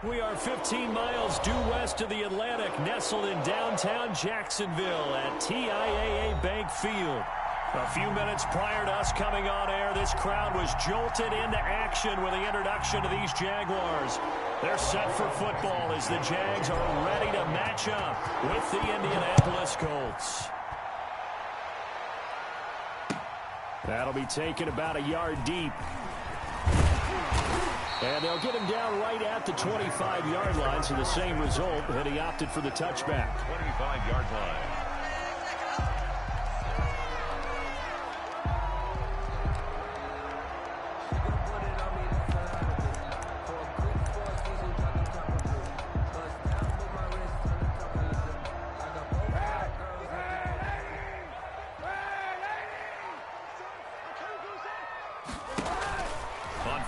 We are 15 miles due west of the Atlantic, nestled in downtown Jacksonville at TIAA Bank Field. A few minutes prior to us coming on air, this crowd was jolted into action with the introduction of these Jaguars. They're set for football as the Jags are ready to match up with the Indianapolis Colts. That'll be taken about a yard deep. And they'll get him down right at the 25-yard line, so the same result, and he opted for the touchback. 25-yard line.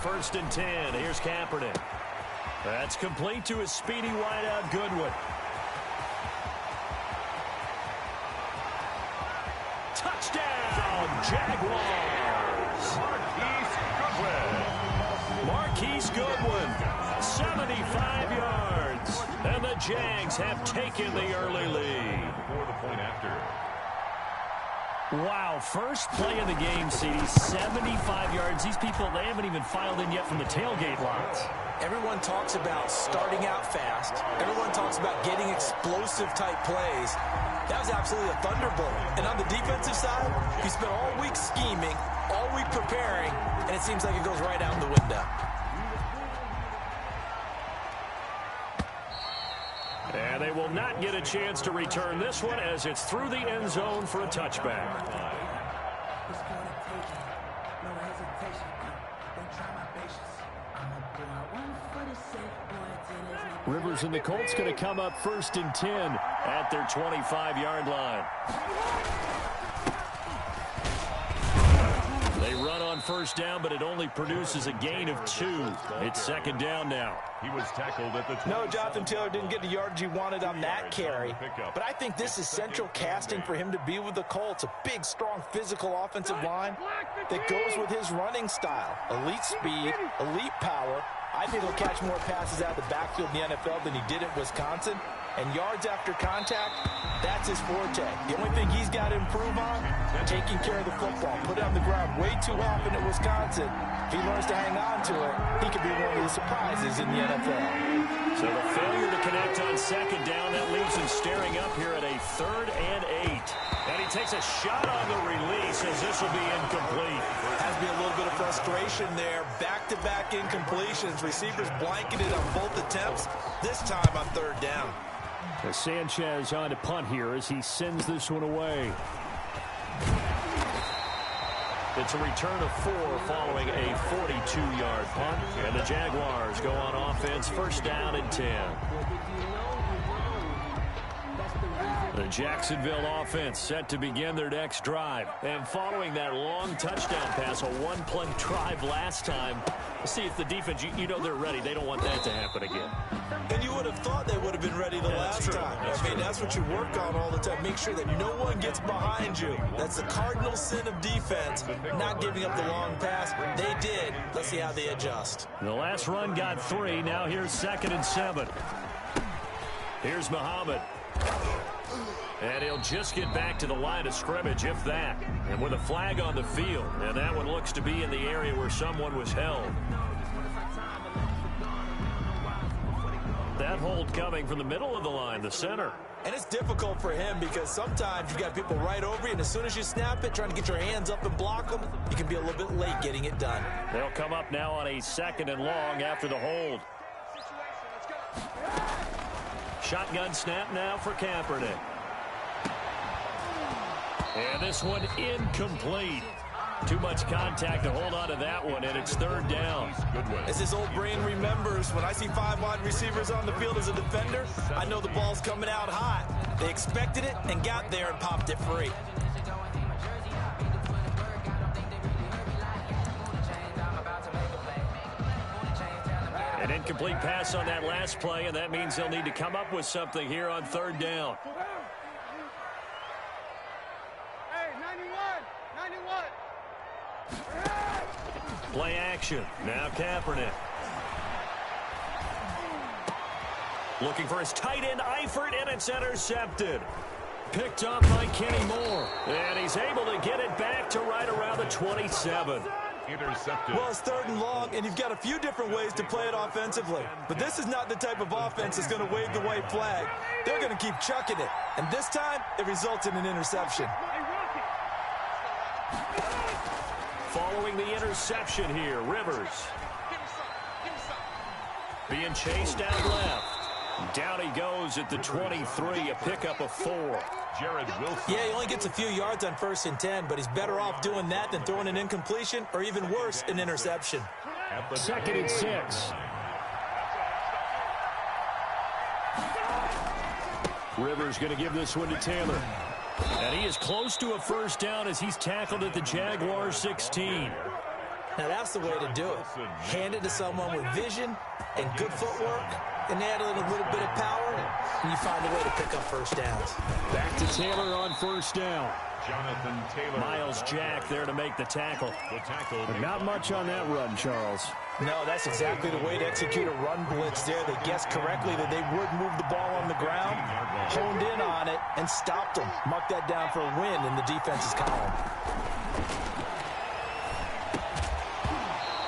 First and 10. Here's Kaepernick. That's complete to his speedy wideout, Goodwin. Touchdown, Jaguars! Marquise Goodwin, 75 yards. And the Jags have taken the early lead. For the point after. Wow, first play of the game, CD, 75 yards. These people, they haven't even filed in yet from the tailgate lots. Everyone talks about starting out fast. Everyone talks about getting explosive-type plays. That was absolutely a thunderbolt. And on the defensive side, he spent all week scheming, all week preparing, and it seems like it goes right out the window. And they will not get a chance to return this one as it's through the end zone for a touchback. Rivers and the Colts going to come up first and 10 at their 25-yard line. They run on first down, but it only produces a gain of 2. It's second down now. He was tackled at the 20. No, Jonathan Taylor didn't get the yardage he wanted on that carry. But I think this is central casting for him to be with the Colts. A big, strong, physical offensive line that goes with his running style. Elite speed, elite power. I think he'll catch more passes out of the backfield in the NFL than he did at Wisconsin. And yards after contact, that's his forte. The only thing he's got to improve on, taking care of the football. Put it on the ground way too often at Wisconsin. If he learns to hang on to it, he could be one of the surprises in the NFL. So the failure to connect on second down, that leaves him staring up here at a 3rd and 8. And he takes a shot on the release as this will be incomplete. Has to be a little bit of frustration there. Back-to-back incompletions. Receivers blanketed on both attempts, this time on 3rd down. Sanchez on to punt here as he sends this one away. It's a return of 4 following a 42-yard punt. And the Jaguars go on offense, first down and 10. The Jacksonville offense set to begin their next drive. And following that long touchdown pass, a one-play drive last time, let's see if the defense, you know they're ready. They don't want that to happen again. And you would have thought they would have been ready the last time. That's what you work on all the time. Make sure that no one gets behind you. That's the cardinal sin of defense, not giving up the long pass. They did. Let's see how they adjust. The last run got 3. Now here's 2nd and 7. Here's Muhammad. And he'll just get back to the line of scrimmage, if that. And with a flag on the field. And that one looks to be in the area where someone was held. That hold coming from the middle of the line, the center. And it's difficult for him because sometimes you've got people right over you, and as soon as you snap it, trying to get your hands up and block them, you can be a little bit late getting it done. They'll come up now on a 2nd and long after the hold. Shotgun snap now for Kaepernick. And this one incomplete. Too much contact to hold on to that one, and it's 3rd down. As his old brain remembers, when I see 5 wide receivers on the field as a defender, I know the ball's coming out hot. They expected it and got there and popped it free. An incomplete pass on that last play, and that means they'll need to come up with something here on 3rd down. Play action. Now Kaepernick. Looking for his tight end, Eifert, and it's intercepted. Picked up by Kenny Moore. And he's able to get it back to right around the 27. Intercepted. Well, it's 3rd and long, and you've got a few different ways to play it offensively. But this is not the type of offense that's going to wave the white flag. They're going to keep chucking it. And this time, it results in an interception. Following the interception here, Rivers. Being chased out left. Down he goes at the 23, a pickup of 4. Jared Wilson. Yeah, he only gets a few yards on 1st and 10, but he's better off doing that than throwing an incompletion or even worse, an interception. 2nd and 6. Rivers going to give this one to Taylor. And he is close to a 1st down as he's tackled at the Jaguars 16. Now that's the way to do it. Hand it to someone with vision and good footwork, and add in a little bit of power, and you find a way to pick up 1st downs. Back to Taylor on 1st down. Jonathan Taylor. Miles Jack there to make the tackle. The tackle. But not much on that run, Charles. No, that's exactly the way to execute a run blitz there. They guessed correctly that they would move the ball on the ground, honed in on it, and stopped them. Mark that down for a win in the defense's column.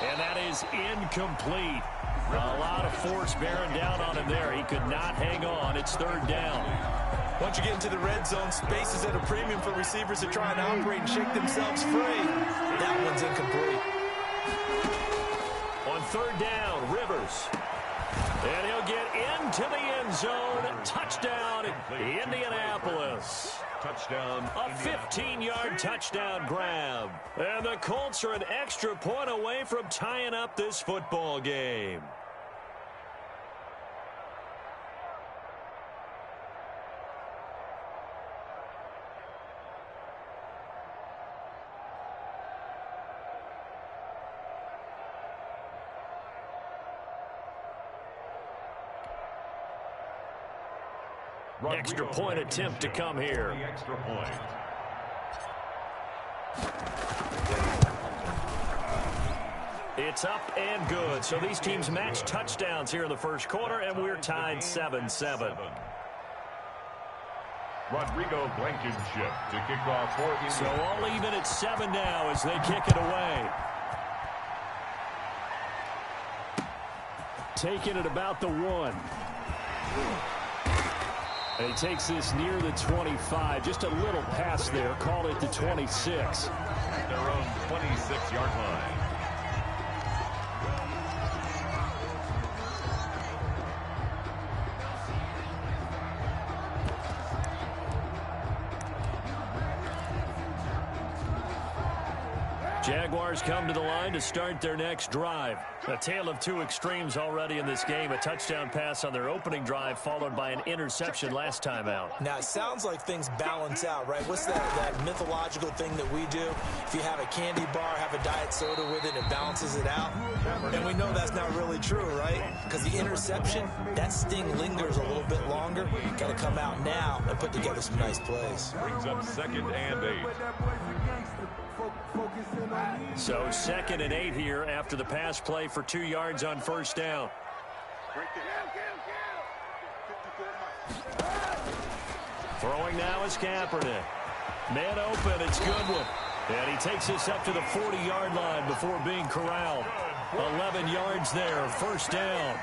And that is incomplete. A lot of force bearing down on him there. He could not hang on. It's 3rd down. Once you get into the red zone, space is at a premium for receivers to try and operate and shake themselves free. That one's incomplete. On 3rd down, Rivers. And he'll get into the end zone. Touchdown, Indianapolis. Touchdown. A 15-yard touchdown grab. And the Colts are an extra point away from tying up this football game. Extra point attempt to come here. Extra point. It's up and good. So these teams match touchdowns here in the 1st quarter, and we're tied 7-7. Rodrigo Blankenship to kick off for India. So all even at 7 now as they kick it away. Taking it about the 1. And he takes this near the 25. Just a little pass there. Call it the 26. Their own 26-yard line. Jaguars come to the line to start their next drive. A tale of 2 extremes already in this game. A touchdown pass on their opening drive followed by an interception last time out. Now, it sounds like things balance out, right? What's that mythological thing that we do? If you have a candy bar, have a diet soda with it, it balances it out. And we know that's not really true, right? Because the interception, that sting lingers a little bit longer. Got to come out now and put together some nice plays. Brings up 2nd and 8. So 2nd and 8 here after the pass play for 2 yards on 1st down. Throwing now is Kaepernick. Man open, it's Goodwin. And he takes this up to the 40-yard line before being corralled. 11 yards there, 1st down.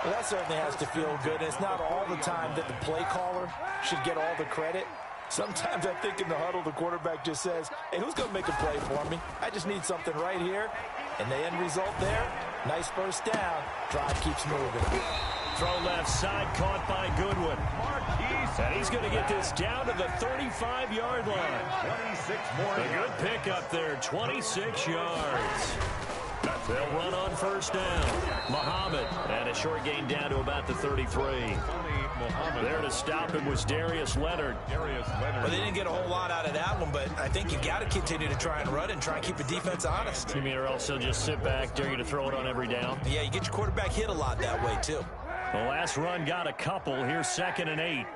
Well, that certainly has to feel good. It's not all the time that the play caller should get all the credit. Sometimes I think in the huddle, the quarterback just says, hey, who's going to make a play for me? I just need something right here. And the end result there, nice 1st down. Drive keeps moving. Throw left side, caught by Goodwin. And he's going to get this down to the 35-yard line. 26 more. A good pickup there, 26 yards. They'll run on 1st down. Muhammad, and a short gain down to about the 33. There to stop him was Darius Leonard. Well, they didn't get a whole lot out of that one, but I think you got to continue to try and run and try and keep the defense honest. You mean or else he'll just sit back, dare you to throw it on every down? Yeah, you get your quarterback hit a lot that way, too. The last run got a couple. Here's 2nd and 8.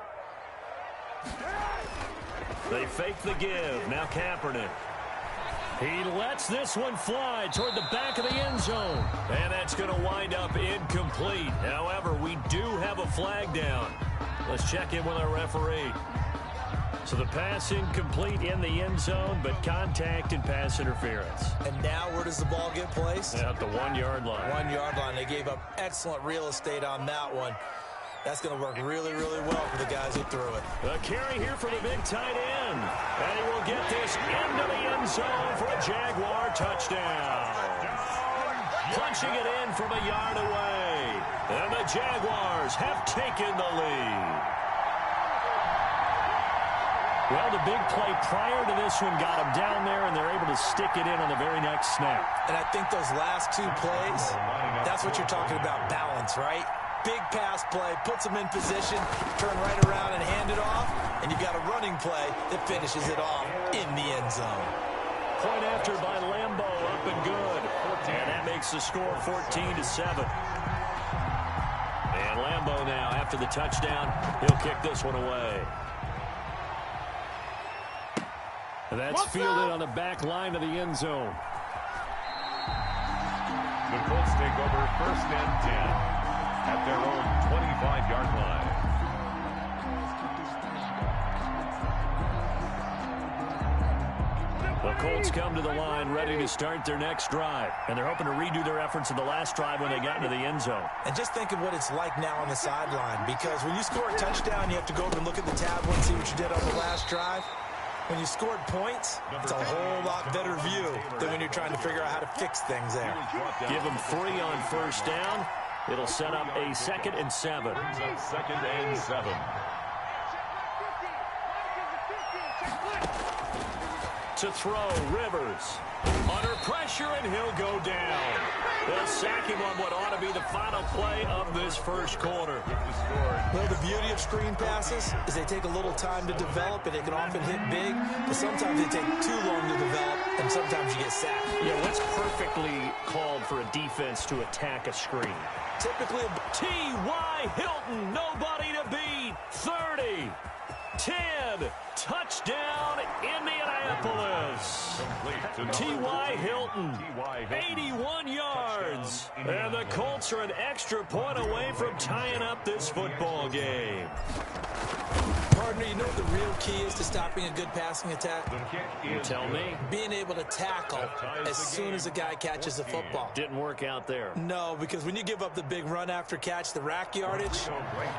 They fake the give. Now Kaepernick. He lets this one fly toward the back of the end zone. And that's going to wind up incomplete. However, we do have a flag down. Let's check in with our referee. So the pass incomplete in the end zone, but contact and pass interference. And now where does the ball get placed? At the 1-yard line. 1-yard line. They gave up excellent real estate on that one. That's going to work really, really well for the guys who threw it. A carry here for the big tight end. And he will get this into the end zone for a Jaguar touchdown. Punching it in from a yard away. And the Jaguars have taken the lead. Well, the big play prior to this one got them down there, and they're able to stick it in on the very next snap. And I think those last two plays, that's what you're talking about, balance, right? Big pass play, puts them in position, turn right around and hand it off, and you've got a running play that finishes it off in the end zone. Point after by Lambo, up and good. And that makes the score 14-7. And Lambo now, after the touchdown, he'll kick this one away. And that's fielded on the back line of the end zone. The Colts take over 1st and 10 at their own 25-yard line. The Colts come to the line ready to start their next drive. And they're hoping to redo their efforts in the last drive when they got into the end zone. And just think of what it's like now on the sideline. Because when you score a touchdown, you have to go over and look at the tablet and see what you did on the last drive. When you scored points, it's a whole lot better view than when you're trying to figure out how to fix things there. Give them 3 on 1st down. It'll set up a 2nd and 7. 2nd and 7. To throw, Rivers. Under pressure, and he'll go down. They'll sack him on what ought to be the final play of this first quarter. Well, the beauty of screen passes is they take a little time to develop, and they can often hit big, but sometimes they take too long to develop, and sometimes you get sacked. Yeah, what's perfectly called for a defense to attack a screen? Typically, T.Y. Hilton, nobody to beat. 30, 10, touchdown, Indianapolis. T.Y. Hilton, 81 yards. And the Colts are an extra point away from tying up this football game. Partner, you know what the real key is to stopping a good passing attack? You tell me. Being able to tackle as soon as a guy catches the football. Didn't work out there. No, because when you give up the big run after catch, the rack yardage,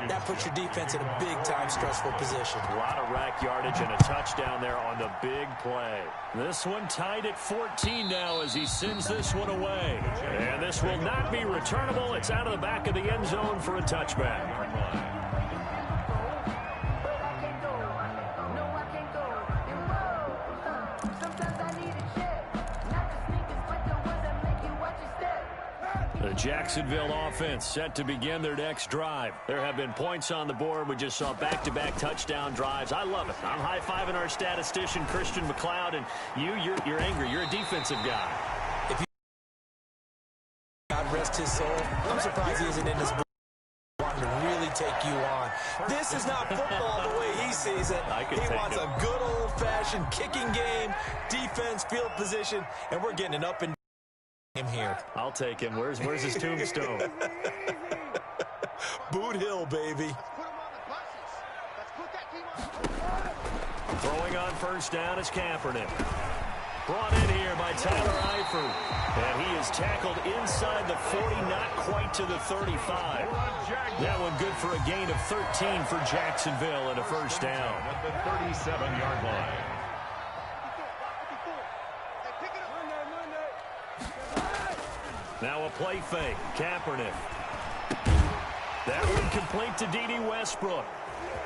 that puts your defense in a big-time stressful position. A lot of rack yardage and a touchdown there on the big play. This one tied at 14 now as he sends this one away. And this will not be returnable. It's out of the back of the end zone for a touchback. The Jacksonville offense set to begin their next drive. There have been points on the board. We just saw back-to-back touchdown drives. I love it. I'm high-fiving our statistician, Christian McLeod, and you're angry. You're a defensive guy. If you God rest his soul, I'm surprised he isn't in this wanting to really take you on. This is not football the way he sees it. He wants a good old-fashioned kicking game, defense, field position, and we're getting an up and him here. I'll take him. Where's his tombstone? Boot Hill, baby. Throwing on 1st down is Kaepernick. Brought in here by Tyler Eifert. And he is tackled inside the 40, not quite to the 35. That one good for a gain of 13 for Jacksonville and a 1st down. At the 37-yard line. Now a play fake. Kaepernick. That one complete to D.D. Westbrook.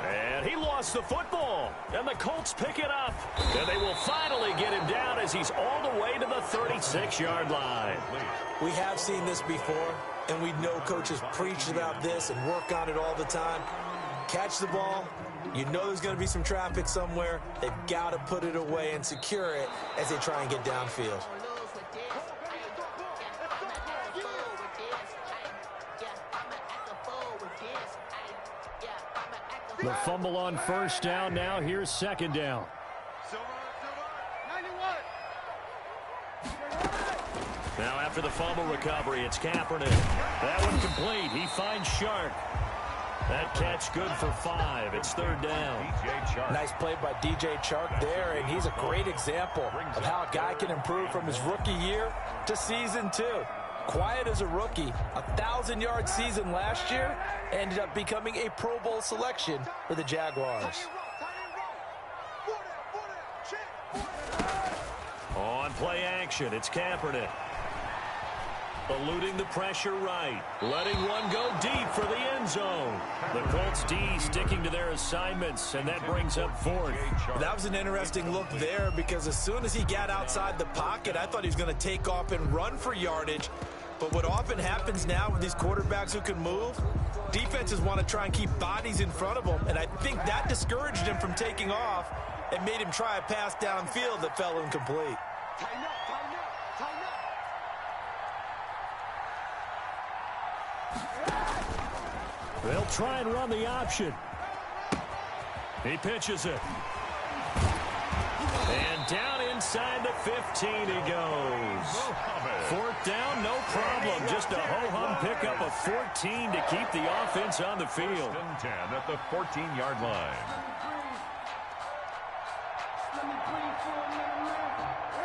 And he lost the football. And the Colts pick it up. And they will finally get him down as he's all the way to the 36-yard line. We have seen this before, and we know coaches preach about this and work on it all the time. Catch the ball. You know there's going to be some traffic somewhere. They've got to put it away and secure it as they try and get downfield. The fumble on 1st down. Now here's 2nd down. Now after the fumble recovery, it's Kaepernick. That one complete. He finds Shark. That catch good for 5. It's third down. Nice play by DJ Chark there, and he's a great example of how a guy can improve from his rookie year to season 2. Quiet as a rookie, 1,000-yard season last year, ended up becoming a Pro Bowl selection for the Jaguars. On play action, it's Kaepernick. Eluding the pressure right. Letting one go deep for the end zone. The Colts D sticking to their assignments, and that brings up 4th. That was an interesting look there because as soon as he got outside the pocket, I thought he was going to take off and run for yardage. But what often happens now with these quarterbacks who can move, defenses want to try and keep bodies in front of them, and I think that discouraged him from taking off and made him try a pass downfield that fell incomplete. They'll try and run the option. He pitches it. And down inside the 15 he goes. 4th down, no problem. Just a ho-hum pickup of 14 to keep the offense on the field. 10 at the 14-yard line.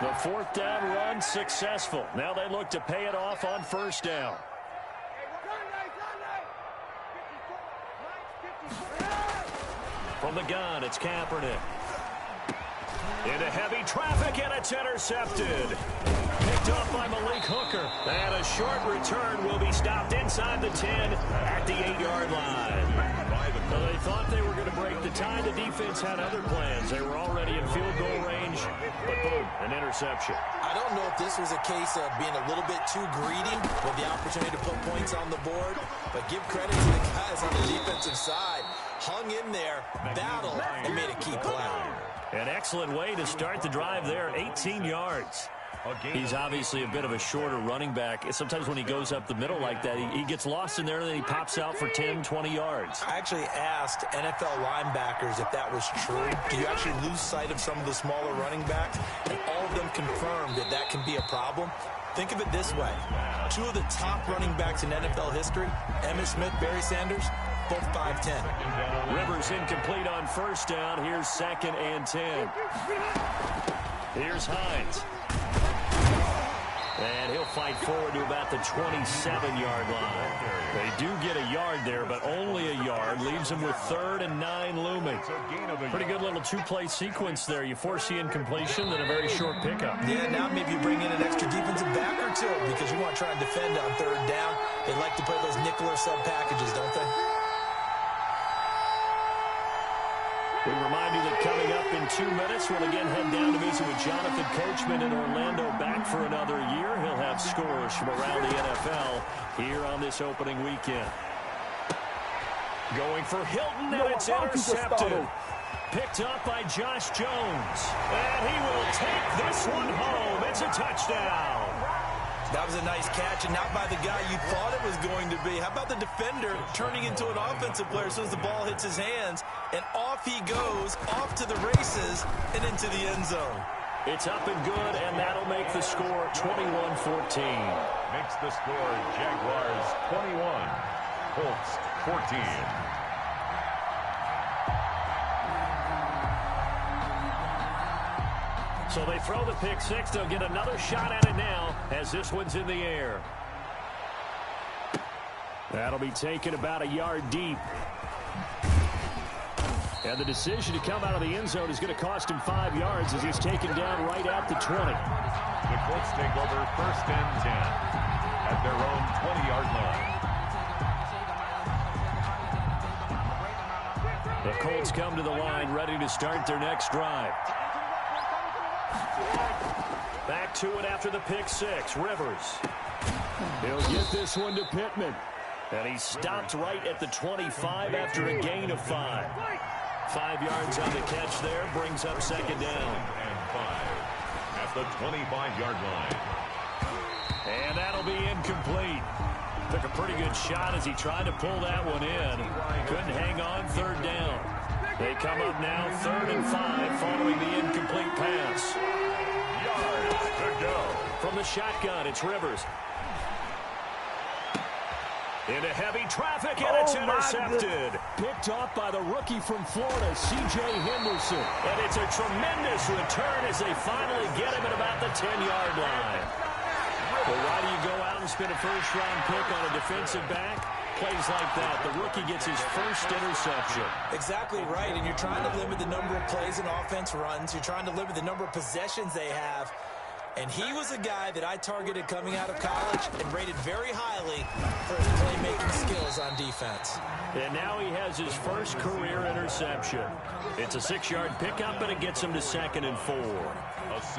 The 4th down run successful. Now they look to pay it off on 1st down. From the gun, it's Kaepernick. Into heavy traffic, and it's intercepted. Picked off by Malik Hooker. And a short return will be stopped inside the 10 at the 8-yard line. So they thought they were going to break the tie. The defense had other plans. They were already in field goal range, but boom, an interception. I don't know if this was a case of being a little bit too greedy with the opportunity to put points on the board, but give credit to the guys on the defensive side. Hung in there, battled, and made a key play. An excellent way to start the drive there, 18 yards. He's obviously a bit of a shorter running back. Sometimes when he goes up the middle like that, he gets lost in there, and then he pops out for 10, 20 yards. I actually asked NFL linebackers if that was true. Do you actually lose sight of some of the smaller running backs? And all of them confirmed that that can be a problem. Think of it this way. 2 of the top running backs in NFL history, Emmitt Smith, Barry Sanders, both 5'10". Rivers incomplete on 1st down. Here's 2nd and 10. Here's Hines. And he'll fight forward to about the 27-yard line. They do get a yard there, but only a yard. Leaves them with 3rd and 9 looming. Pretty good little 2-play sequence there. You force the incompletion, then a very short pickup. Yeah, now maybe you bring in an extra defensive back or 2 because you want to try and defend on 3rd down. They like to play those nickel or sub packages, don't they? We remind you that coming up in 2 minutes, we'll again head down to visit with Jonathan Coachman in Orlando, back for another year. He'll have scores from around the NFL here on this opening weekend. Going for Hilton, and it's intercepted. Picked up by Josh Jones. And he will take this one home. It's a touchdown. That was a nice catch, and not by the guy you thought it was going to be. How about the defender turning into an offensive player as soon as the ball hits his hands, and off he goes, off to the races, and into the end zone. It's up and good, and that'll make the score 21-14. Makes the score Jaguars 21, Colts 14. So they throw the pick 6. They'll get another shot at it now as this one's in the air. That'll be taken about a yard deep. And the decision to come out of the end zone is going to cost him 5 yards as he's taken down right at the 20. The Colts take over 1st and 10 at their own 20-yard line. The Colts come to the line ready to start their next drive. Back to it after the pick 6. Rivers. He'll get this one to Pittman. And he stopped right at the 25 after a gain of 5. 5 yards on the catch there. Brings up 2nd down. And 5 at the 25-yard line. And that'll be incomplete. Took a pretty good shot as he tried to pull that one in. Couldn't hang on. 3rd down. They come up now 3rd and 5 following the incomplete pass. Yards to go. From from the shotgun. It's Rivers. Into heavy traffic, and it's intercepted. Picked off by the rookie from Florida, C.J. Henderson. And it's a tremendous return as they finally get him at about the 10-yard line. Well, why do you go out and spend a first-round pick on a defensive back? Plays like that, the rookie gets his first interception. Exactly right, and you're trying to limit the number of plays and offense runs. You're trying to limit the number of possessions they have. And he was a guy that I targeted coming out of college and rated very highly for his playmaking skills on defense. And now he has his first career interception. It's a 6-yard pickup, and it gets him to 2nd and 4.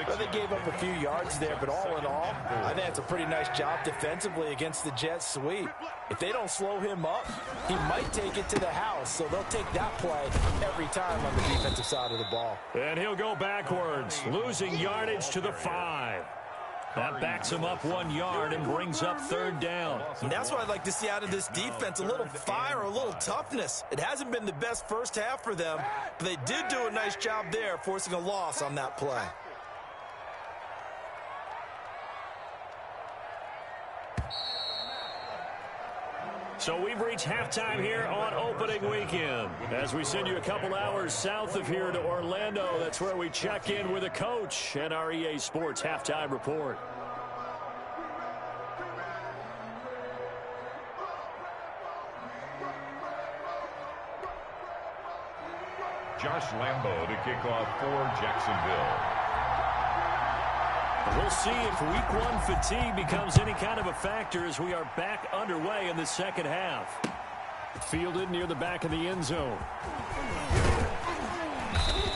Well, they gave up a few yards there, but all in all, I think it's a pretty nice job defensively against the Jets sweep. If they don't slow him up, he might take it to the house, so they'll take that play every time on the defensive side of the ball. And he'll go backwards, losing yardage to the 5. That backs him up 1 yard and brings up 3rd down. And that's what I'd like to see out of this defense, a little fire, a little toughness. It hasn't been the best first half for them, but they did do a nice job there, forcing a loss on that play. So we've reached halftime here on opening weekend. As we send you a couple hours south of here to Orlando, that's where we check in with a coach and our EA Sports halftime report. Josh Lambo to kick off for Jacksonville. We'll see if week 1 fatigue becomes any kind of a factor as we are back underway in the second half. Fielded near the back of the end zone.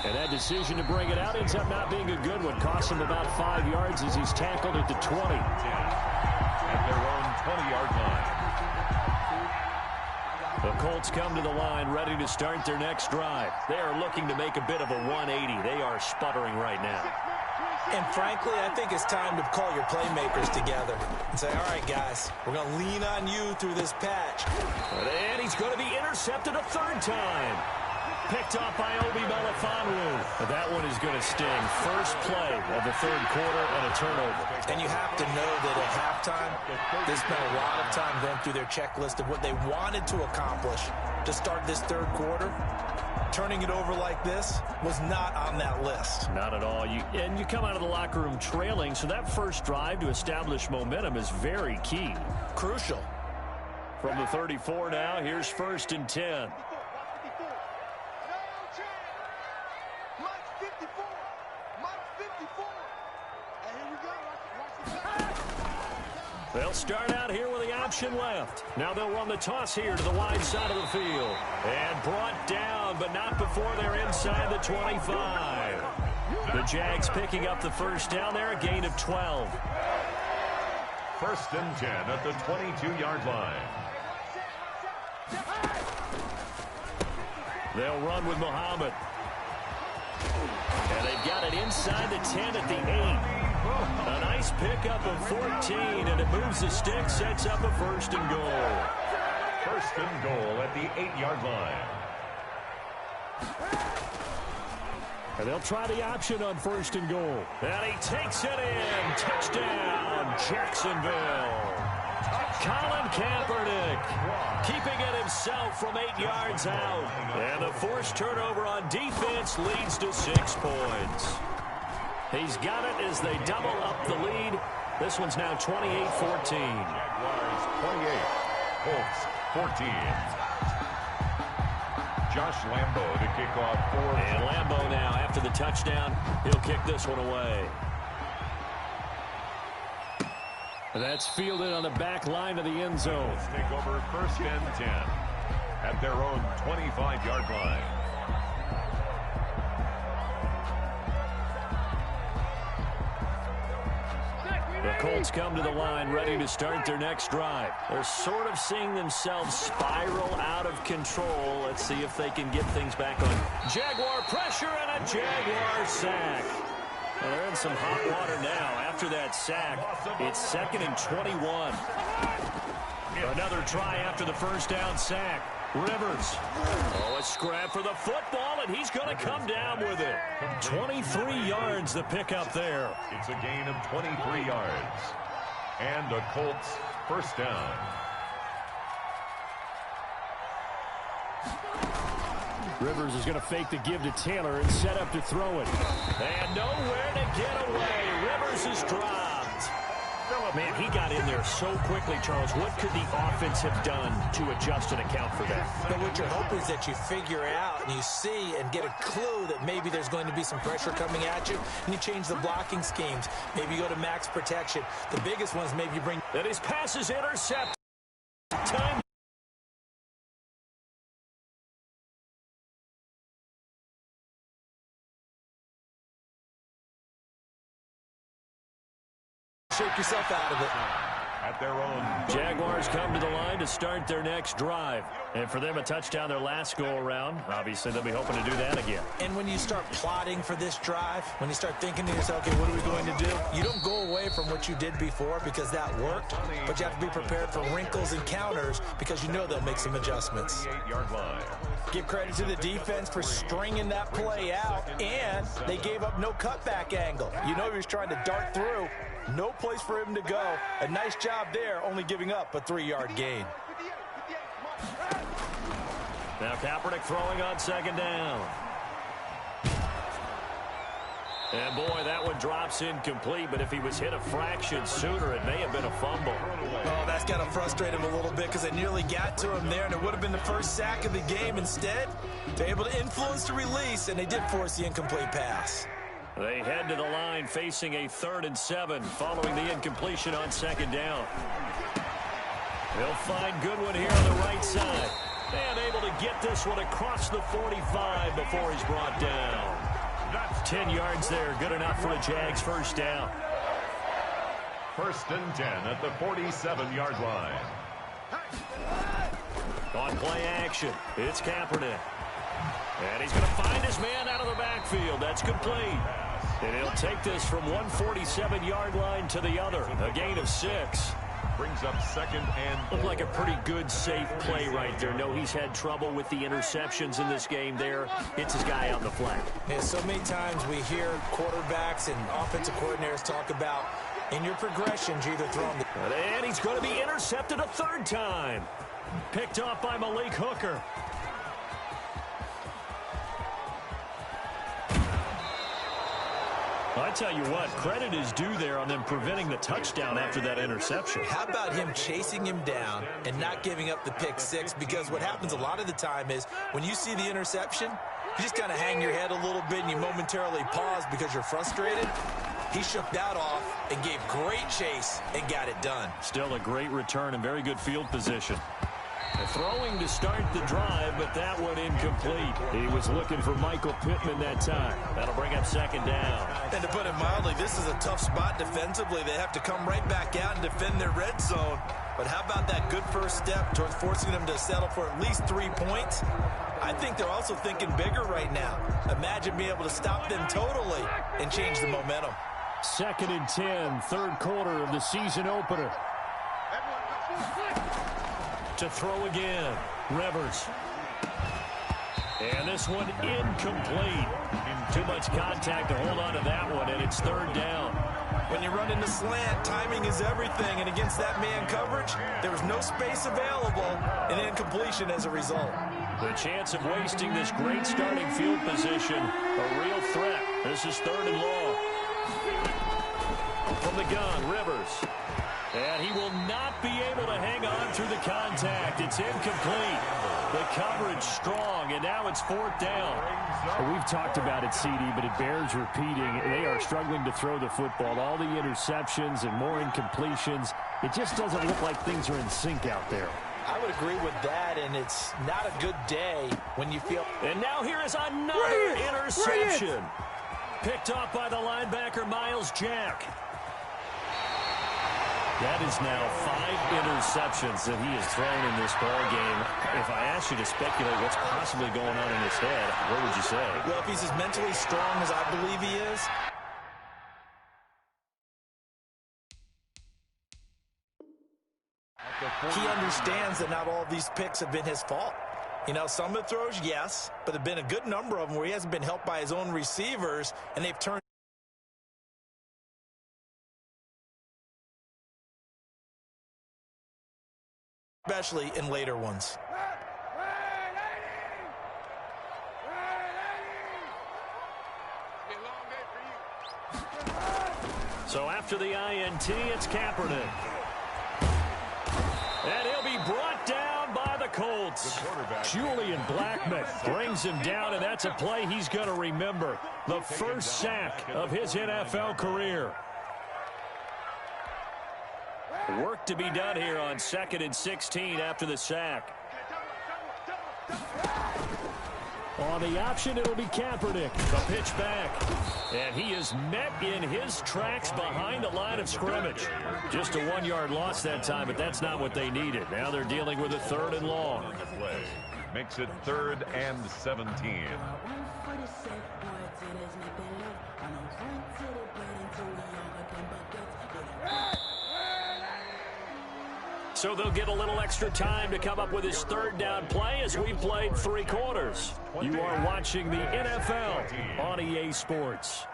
And that decision to bring it out ends up not being a good one. Costs him about 5 yards as he's tackled at the 20. At their own 20-yard line. The Colts come to the line ready to start their next drive. They are looking to make a bit of a 180. They are sputtering right now. And frankly, I think it's time to call your playmakers together and say, all right, guys, we're going to lean on you through this patch. And he's going to be intercepted a 3rd time. Picked off by Obi Melifonwu. That one is going to sting. First play of the 3rd quarter and a turnover. And you have to know that at halftime, they spent a lot of time going through their checklist of what they wanted to accomplish to start this 3rd quarter. Turning it over like this was not on that list. Not at all. And you come out of the locker room trailing, so that first drive to establish momentum is very key. Crucial. From the 34 now, here's 1st and 10. They'll start out here with the option left. Now they'll run the toss here to the wide side of the field. And brought down, but not before they're inside the 25. The Jags picking up the first down there, a gain of 12. 1st and 10 at the 22-yard line. They'll run with Muhammad. And they've got it inside the 10 at the 8. A nice pickup of 14, and it moves the stick, sets up a 1st and goal. 1st and goal at the 8-yard line. And they'll try the option on 1st and goal. And he takes it in. Touchdown, Jacksonville. Colin Kaepernick keeping it himself from 8 yards out. And the forced turnover on defense leads to 6 points. He's got it as they double up the lead. This one's now 28-14. Jaguars 28, Colts 14. Josh Lambo to kick off for. And Lambo now, after the touchdown, he'll kick this one away. That's fielded on the back line of the end zone. Let's take over 1st and 10 at their own 25-yard line. The Colts come to the line ready to start their next drive. They're sort of seeing themselves spiral out of control. Let's see if they can get things back on. Jaguar pressure and a Jaguar sack. Well, they're in some hot water now. After that sack, it's 2nd and 21. Another try after the first down sack. Rivers. Oh, a scrap for the football, and he's going to come down with it. 23 yards the pickup there. It's a gain of 23 yards. And the Colts first down. Rivers is going to fake the give to Taylor and set up to throw it. And nowhere to get away. Rivers is dropped. Man, he got in there so quickly, Charles. What could the offense have done to adjust and account for that? But what you're hoping is that you figure out and you see and get a clue that maybe there's going to be some pressure coming at you, and you change the blocking schemes. Maybe you go to max protection. The biggest one is maybe you bring... That his pass is intercepted. Time. Shake yourself out of it. At their own. Jaguars come to the line to start their next drive. And for them, a touchdown their last go-around. Obviously, they'll be hoping to do that again. And when you start plotting for this drive, when you start thinking to yourself, okay, what are we going to do? You don't go away from what you did before because that worked, but you have to be prepared for wrinkles and counters because you know they'll make some adjustments. 28-yard line. Give credit to the defense for stringing that play out, and they gave up no cutback angle. You know he was trying to dart through. No place for him to go. A nice job there, only giving up a 3-yard gain. Now Kaepernick throwing on second down. And boy, that one drops incomplete, but if he was hit a fraction sooner, it may have been a fumble. Oh, that's got to frustrate him a little bit because they nearly got to him there, and it would have been the first sack of the game. Instead, they're able to influence the release, and they did force the incomplete pass. They head to the line facing a 3rd and 7 following the incompletion on second down. They'll find Goodwin here on the right side. And able to get this one across the 45 before he's brought down. 10 yards there, good enough for the Jags first down. 1st and 10 at the 47-yard line. On play action, it's Kaepernick. And he's going to find his man out of the backfield. That's complete. And he'll take this from 147-yard line to the other. A gain of 6. Brings up 2nd and 4. Looked like a pretty good, safe play right there. No, he's had trouble with the interceptions in this game there. Hits his guy on the flat. Yeah, so many times we hear quarterbacks and offensive coordinators talk about in your progressions, you either throw them. And he's going to be intercepted a 3rd time. Picked off by Malik Hooker. I tell you what, credit is due there on them preventing the touchdown after that interception. How about him chasing him down and not giving up the pick 6? Because what happens a lot of the time is when you see the interception, you just kind of hang your head a little bit and you momentarily pause because you're frustrated. He shook that off and gave great chase and got it done. Still a great return and very good field position. Throwing to start the drive, but that one incomplete. He was looking for Michael Pittman that time. That'll bring up 2nd down. And to put it mildly, this is a tough spot defensively. They have to come right back out and defend their red zone. But how about that good first step towards forcing them to settle for at least 3 points? I think they're also thinking bigger right now. Imagine being able to stop them totally and change the momentum. 2nd and 10, 3rd quarter of the season opener. To throw again, Rivers. And this one incomplete. Too much contact to hold on to that one, and it's 3rd down. When you run into slant, timing is everything, and against that man coverage, there was no space available, and incompletion as a result. The chance of wasting this great starting field position, a real threat. This is 3rd and long. From the gun, Rivers. And he will not be able to hang on through the contact. It's incomplete. The coverage strong, and now it's 4th down. We've talked about it, CD, but it bears repeating. They are struggling to throw the football. All the interceptions and more incompletions. It just doesn't look like things are in sync out there. I would agree with that, and it's not a good day when you feel... And now here is another interception. Picked off by the linebacker, Miles Jack. That is now 5 interceptions that he has thrown in this ball game. If I asked you to speculate what's possibly going on in his head, what would you say? Well, if he's as mentally strong as I believe he is, he understands that not all of these picks have been his fault. You know, some of the throws, yes, but there have been a good number of them where he hasn't been helped by his own receivers, and they've turned, especially in later ones. So after the INT, it's Kaepernick. And he'll be brought down by the Colts. Julian Blackmon brings him down, and that's a play he's going to remember. The first sack of his NFL career. Work to be done here on 2nd and 16 after the sack. On the option, it'll be Kaepernick. The pitch back. And he is met in his tracks behind the line of scrimmage. Just a 1-yard loss that time, but that's not what they needed. Now they're dealing with a 3rd and long. Makes it 3rd and 17. So they'll get a little extra time to come up with his 3rd down play as we played 3 quarters. You are watching the NFL on EA Sports.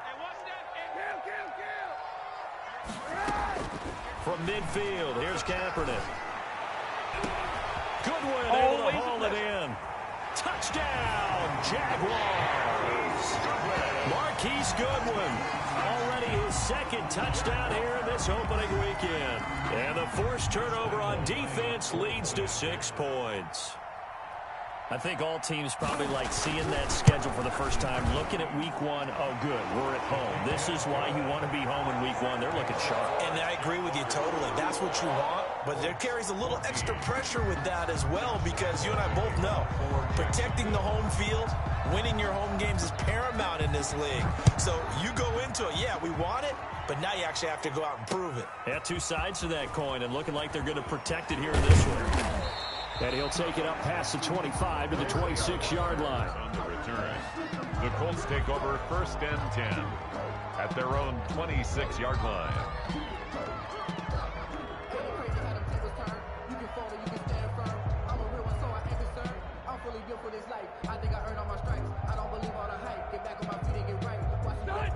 From midfield, here's Kaepernick. Goodwin able to haul it in. Touchdown, Jaguars. Marquise Goodwin. Already his 2nd touchdown here in this opening weekend. And the forced turnover on defense leads to 6 points. I think all teams probably like seeing that schedule for the first time, looking at week 1. Oh, good, we're at home. This is why you want to be home in week 1. They're looking sharp. And I agree with you totally. That's what you want. But there carries a little extra pressure with that as well, because you and I both know protecting the home field, winning your home games is paramount in this league. So you go into it, yeah, we want it, but now you actually have to go out and prove it. Yeah, 2 sides to that coin, and looking like they're going to protect it here in this one. And he'll take it up past the 25 to the 26-yard line. On the return, the Colts take over 1st and 10 at their own 26-yard line.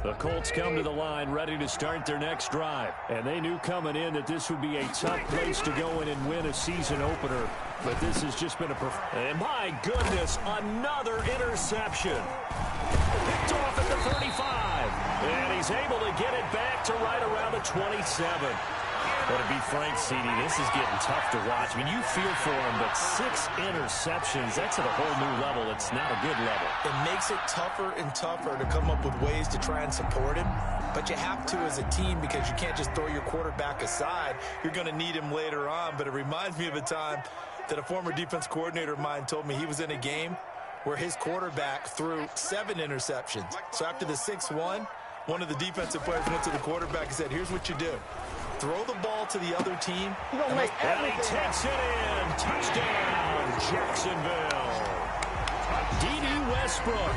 The Colts come to the line ready to start their next drive. And they knew coming in that this would be a tough place to go in and win a season opener. But this has just been a... And my goodness, another interception. Picked off at the 35. And he's able to get it back to right around the 27. But to be frank, CD, this is getting tough to watch. I mean, you feel for him, but 6 interceptions, that's at a whole new level. It's not a good level. It makes it tougher and tougher to come up with ways to try and support him. But you have to as a team, because you can't just throw your quarterback aside. You're going to need him later on. But it reminds me of a time that a former defense coordinator of mine told me he was in a game where his quarterback threw 7 interceptions. So after the 6-1, one of the defensive players went to the quarterback and said, here's what you do. Throw the ball to the other team. And he takes it in. Touchdown, Jacksonville. D.D. Westbrook,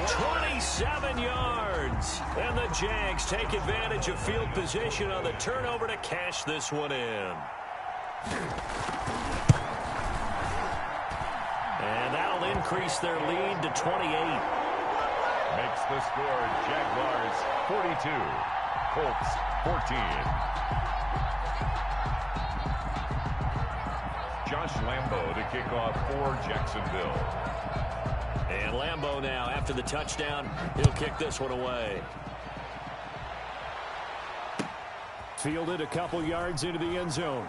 27 yards. And the Jags take advantage of field position on the turnover to cash this one in. And that'll increase their lead to 28. Makes the score Jaguars 42, Colts 14. Josh Lambo to kick off for Jacksonville. And Lambo now, after the touchdown, he'll kick this one away. Fielded a couple yards into the end zone.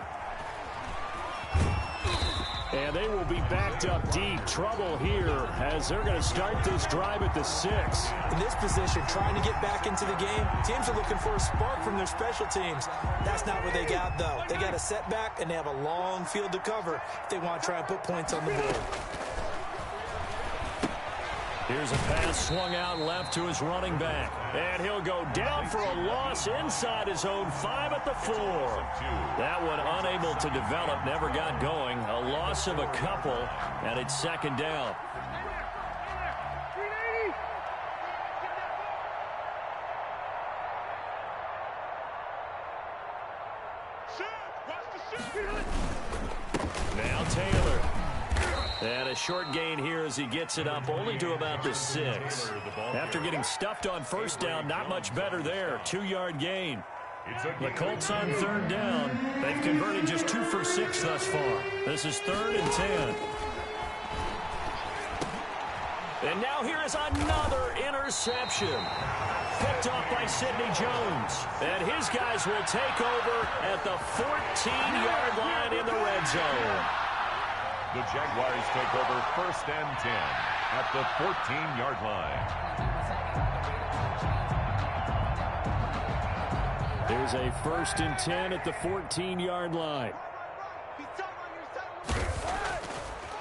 And they will be backed up deep. Trouble here as they're going to start this drive at the 6. In this position, trying to get back into the game, teams are looking for a spark from their special teams. That's not what they got, though. They got a setback, and they have a long field to cover if they want to try and put points on the board. Here's a pass swung out left to his running back. And he'll go down for a loss inside his own 5 at the 4. That one unable to develop, never got going. A loss of a couple, and it's 2nd down. Now Taylor. And a short gain here as he gets it up only to about the 6. After getting stuffed on first down, not much better there. 2-yard gain. The Colts on third down. They've converted just 2 for 6 thus far. This is 3rd and 10. And now here is another interception. Picked off by Sidney Jones. And his guys will take over at the 14-yard line in the red zone. The Jaguars take over 1st and 10 at the 14-yard line. There's a 1st and 10 at the 14-yard line.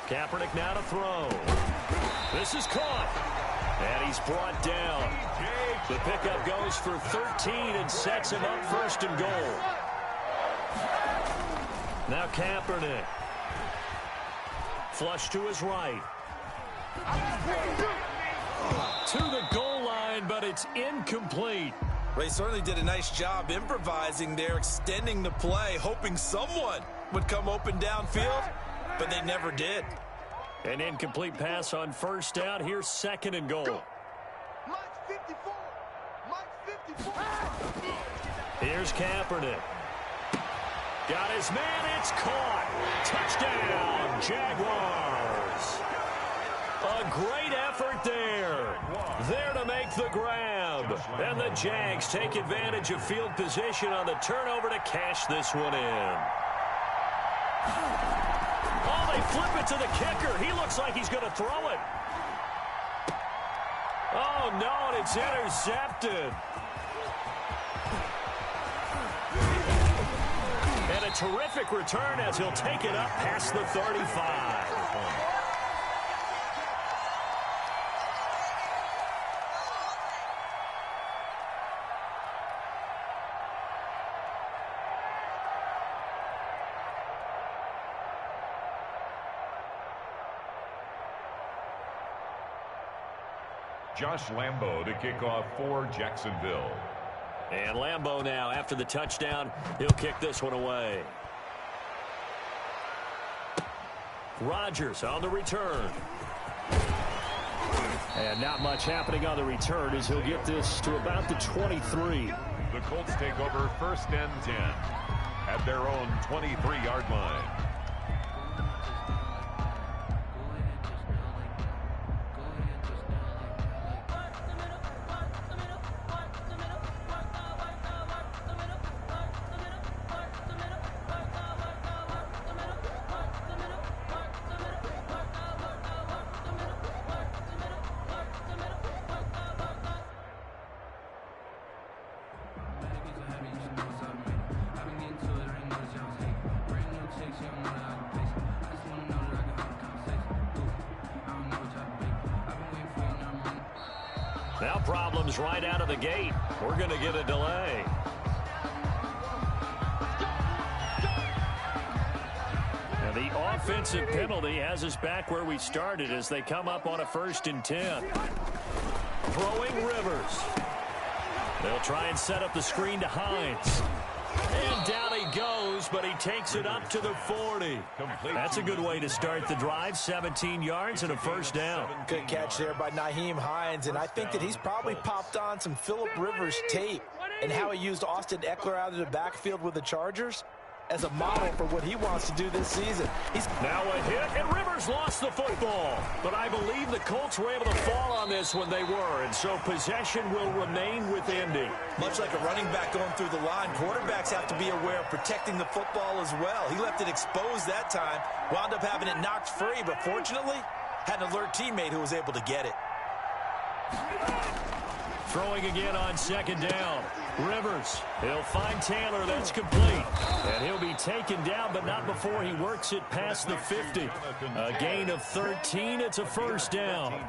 Kaepernick now to throw. This is caught. And he's brought down. The pickup goes for 13 and sets him up 1st and goal. Now Kaepernick. Flush to his right. To the goal line, but it's incomplete. Ray certainly did a nice job improvising there, extending the play, hoping someone would come open downfield, but they never did. An incomplete pass on 1st down. Here's 2nd and goal. Here's Kaepernick. Got his man. It's caught. Touchdown, Jaguars. A great effort there. There to make the grab. And the Jags take advantage of field position on the turnover to cash this one in. Oh, they flip it to the kicker. He looks like he's going to throw it. Oh, no, and it's intercepted. And a terrific return as he'll take it up past the 35. Josh Lambo to kick off for Jacksonville. And Lambo now, after the touchdown, he'll kick this one away. Rodgers on the return. And not much happening on the return as he'll get this to about the 23. The Colts take over 1st and 10 at their own 23-yard line. Now problems right out of the gate. We're going to get a delay. And the offensive penalty has us back where we started as they come up on a 1st and 10. Throwing Rivers. They'll try and set up the screen to Hines. And down he goes, but he takes it up to the 40. That's a good way to start the drive. 17 yards and a 1st down. Good catch there by Nyheim Hines, and I think that he's probably popped on some Phillip Rivers tape and how he used Austin Eckler out of the backfield with the Chargers as a model for what he wants to do this season. Now a hit, and Rivers lost the football. But I believe the Colts were able to fall on this when they were, and so possession will remain with Indy. Much like a running back going through the line, quarterbacks have to be aware of protecting the football as well. He left it exposed that time, wound up having it knocked free, but fortunately, had an alert teammate who was able to get it. Throwing again on 2nd down. Rivers, he'll find Taylor. That's complete. And he'll be taken down, but not before he works it past the 50. A gain of 13. It's a 1st down.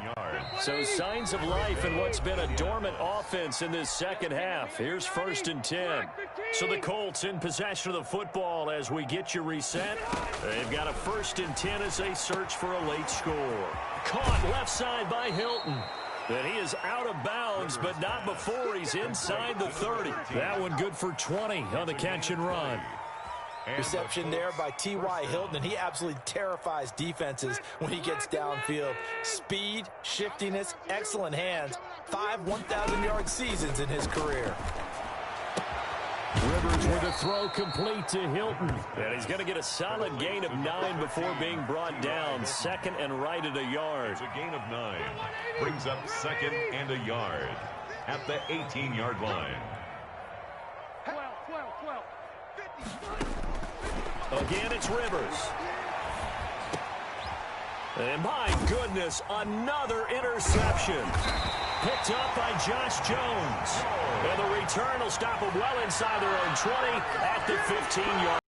So signs of life in what's been a dormant offense in this second half. Here's 1st and 10. So the Colts in possession of the football as we get you reset. They've got a 1st and 10 as they search for a late score. Caught left side by Hilton. And he is out of bounds, but not before he's inside the 30. That one good for 20 on the catch and run. Reception there by T.Y. Hilton, and he absolutely terrifies defenses when he gets downfield. Speed, shiftiness, excellent hands. 5 1,000-yard seasons in his career. Rivers with a throw complete to Hilton. And he's going to get a solid gain of 9 before being brought down. Second and right at a yard. It's a gain of 9. Brings up second and a yard at the 18-yard line. Again, it's Rivers. And my goodness, another interception. Picked up by Josh Jones. And the return will stop them well inside their own 20 at the 15-yard.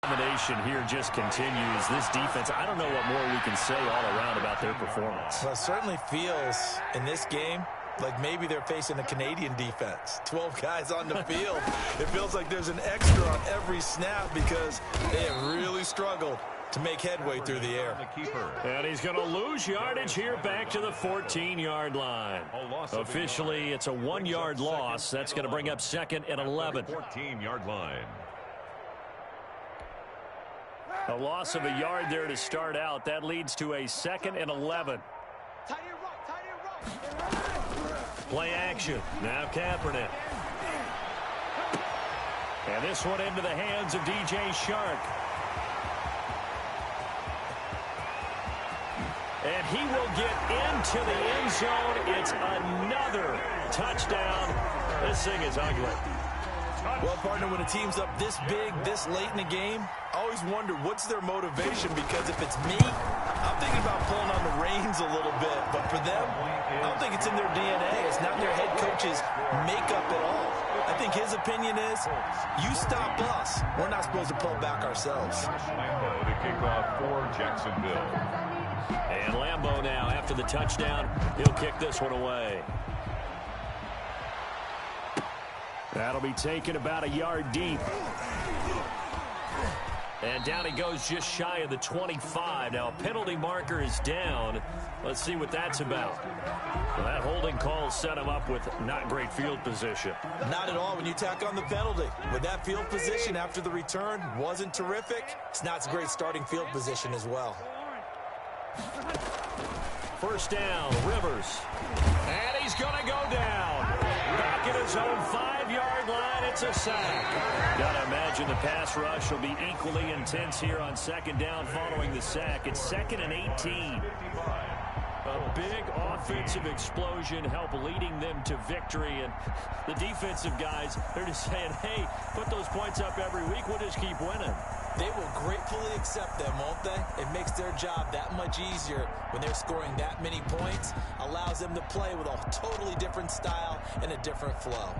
Domination here just continues. This defense, I don't know what more we can say all around about their performance. Well, it certainly feels in this game like maybe they're facing a Canadian defense. 12 guys on the field. It feels like there's an extra on every snap because they have really struggled to make headway through the air. And he's going to lose yardage here back to the 14-yard line. Officially, it's a 1-yard loss. That's going to bring up second and 11. 14-yard line. A loss of a yard there to start out. That leads to a second and 11. Play action. Now Kaepernick. And this one into the hands of DJ Shark. And he will get into the end zone. It's another touchdown. This thing is ugly. Well, partner, when a team's up this big, this late in the game, I always wonder what's their motivation, because if it's me, I'm thinking about pulling on the reins a little bit. But for them, I don't think it's in their DNA. It's not their head coach's makeup at all. I think his opinion is, you stop us, we're not supposed to pull back ourselves. Lambo to kick off for Jacksonville. And Lambo now, after the touchdown, he'll kick this one away. That'll be taken about a yard deep. And down he goes just shy of the 25. Now a penalty marker is down. Let's see what that's about. Well, that holding call set him up with not great field position. Not at all when you tack on the penalty. With that field position after the return wasn't terrific, it's not a great starting field position as well. First down, Rivers. And he's going to go down. Back at his own 5-yard line, it's a sack. Got to imagine the pass rush will be equally intense here on second down following the sack. It's second and 18. A big offensive explosion help leading them to victory. And the defensive guys, they're just saying, hey, put those points up every week. We'll just keep winning. They will gratefully accept them, won't they? It makes their job that much easier when they're scoring that many points. Allows them to play with a totally different style and a different flow.